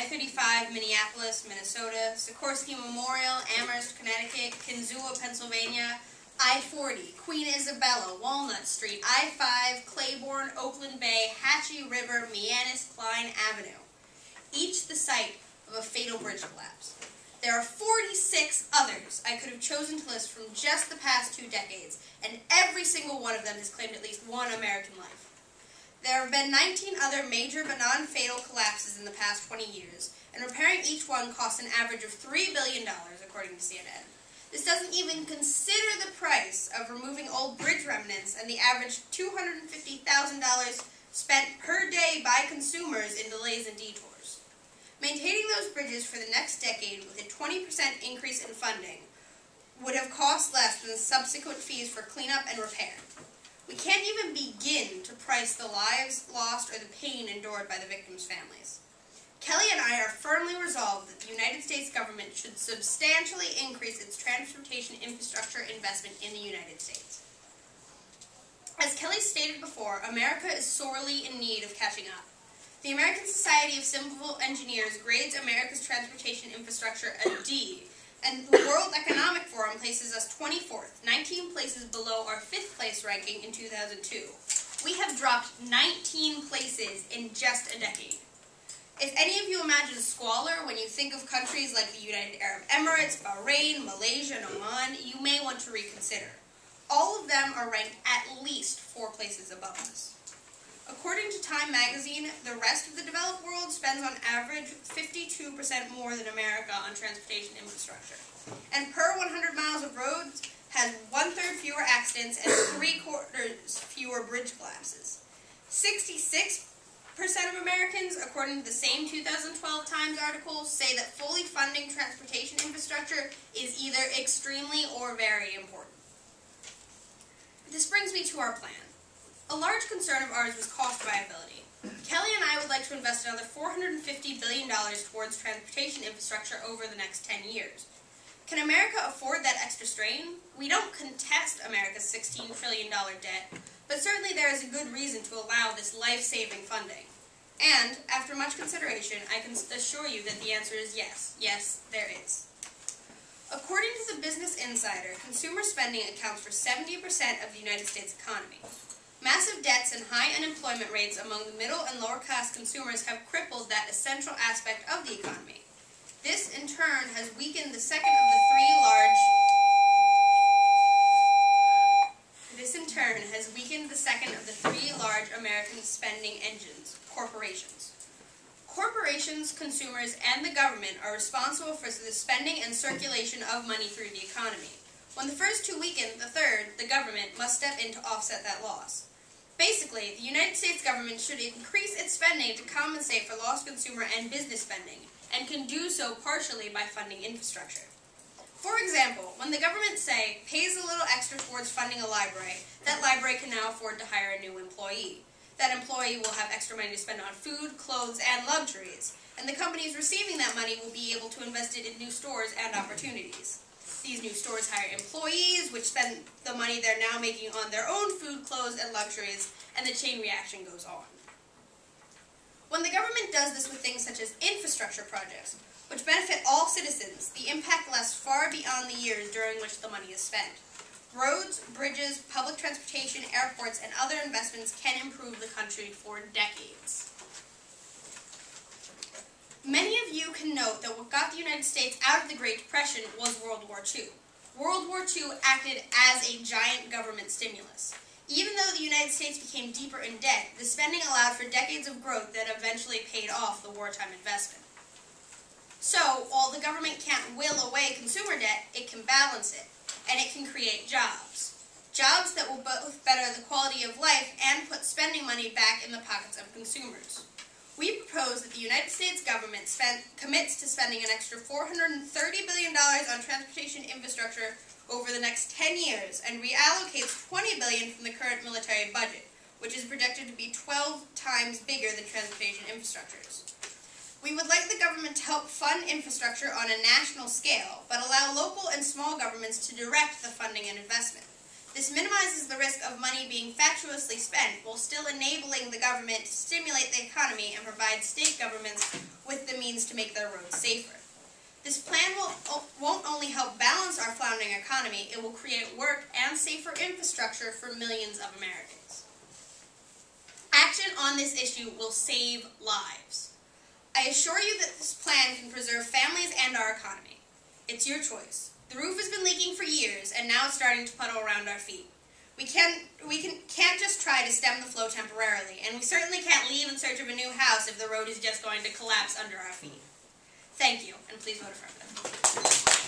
I-35, Minneapolis, Minnesota, Sikorsky Memorial, Amherst, Connecticut, Kinzua, Pennsylvania, I-40, Queen Isabella, Walnut Street, I-5, Claiborne, Oakland Bay, Hatchie River, Mianis, Klein Avenue, each the site of a fatal bridge collapse. There are 46 others I could have chosen to list from just the past 2 decades, and every single one of them has claimed at least one American life. There have been 19 other major but non-fatal collapses in the past 20 years, and repairing each one costs an average of $3 billion, according to CNN. This doesn't even consider the price of removing old bridge remnants and the average $250,000 spent per day by consumers in delays and detours. Maintaining those bridges for the next decade with a 20% increase in funding would have cost less than the subsequent fees for cleanup and repair. We can't even begin to price the lives lost or the pain endured by the victims' families. Kelly and I are firmly resolved that the United States government should substantially increase its transportation infrastructure investment in the United States. As Kelly stated before, America is sorely in need of catching up. The American Society of Civil Engineers grades America's transportation infrastructure a D, and the World Economic Forum places us 24th, 19 places below our 5th place ranking in 2002. We have dropped 19 places in just a decade. If any of you imagine squalor when you think of countries like the United Arab Emirates, Bahrain, Malaysia, and Oman, you may want to reconsider. All of them are ranked at least 4 places above us. According to Time magazine, the rest of the developed world spends on average 52% more than America on transportation infrastructure. And per 100 miles of roads has 1/3 fewer accidents and 3/4 fewer bridge collapses. 66% of Americans, according to the same 2012 Times article, say that fully funding transportation infrastructure is either extremely or very important. This brings me to our plan. A large concern of ours was cost viability. Kelly and I would like to invest another $450 billion towards transportation infrastructure over the next 10 years. Can America afford that extra strain? We don't contest America's $16 trillion debt, but certainly there is a good reason to allow this life-saving funding. And, after much consideration, I can assure you that the answer is yes. Yes, there is. According to the Business Insider, consumer spending accounts for 70% of the United States economy. Massive debts and high unemployment rates among the middle and lower class consumers have crippled that essential aspect of the economy. This, in turn, has weakened the second of the 3 large... American spending engines, corporations. Corporations, consumers, and the government are responsible for the spending and circulation of money through the economy. When the first 2 weaken, the third, the government, must step in to offset that loss. Basically, the United States government should increase its spending to compensate for lost consumer and business spending, and can do so partially by funding infrastructure. For example, when the government, say, pays a little extra towards funding a library, that library can now afford to hire a new employee. That employee will have extra money to spend on food, clothes, and luxuries, and the companies receiving that money will be able to invest it in new stores and opportunities. These new stores hire employees, which spend the money they're now making on their own food, clothes, and luxuries, and the chain reaction goes on. When the government does this with things such as infrastructure projects, which benefit all citizens, the impact lasts far beyond the years during which the money is spent. Roads, bridges, public transportation, airports, and other investments can improve the country for decades. Many of you can note that what got the United States out of the Great Depression was World War II. World War II acted as a giant government stimulus. Even though the United States became deeper in debt, the spending allowed for decades of growth that eventually paid off the wartime investment. So, while the government can't will away consumer debt, it can balance it, and it can create jobs. Jobs that will both better the quality of life and put spending money back in the pockets of consumers. We propose that the United States government commits to spending an extra $430 billion on transportation infrastructure over the next 10 years and reallocates $20 billion from the current military budget, which is projected to be 12 times bigger than transportation infrastructures. We would like the government to help fund infrastructure on a national scale, but allow local and small governments to direct the funding and investment. This minimizes the risk of money being fatuously spent while still enabling the government to stimulate the economy and provide state governments with the means to make their roads safer. This plan won't only help balance our floundering economy, it will create work and safer infrastructure for millions of Americans. Action on this issue will save lives. I assure you that this plan can preserve families and our economy. It's your choice. The roof has been leaking for years, and now it's starting to puddle around our feet. We can't just try to stem the flow temporarily, and we certainly can't leave in search of a new house if the road is just going to collapse under our feet. Thank you, and please vote affirmative.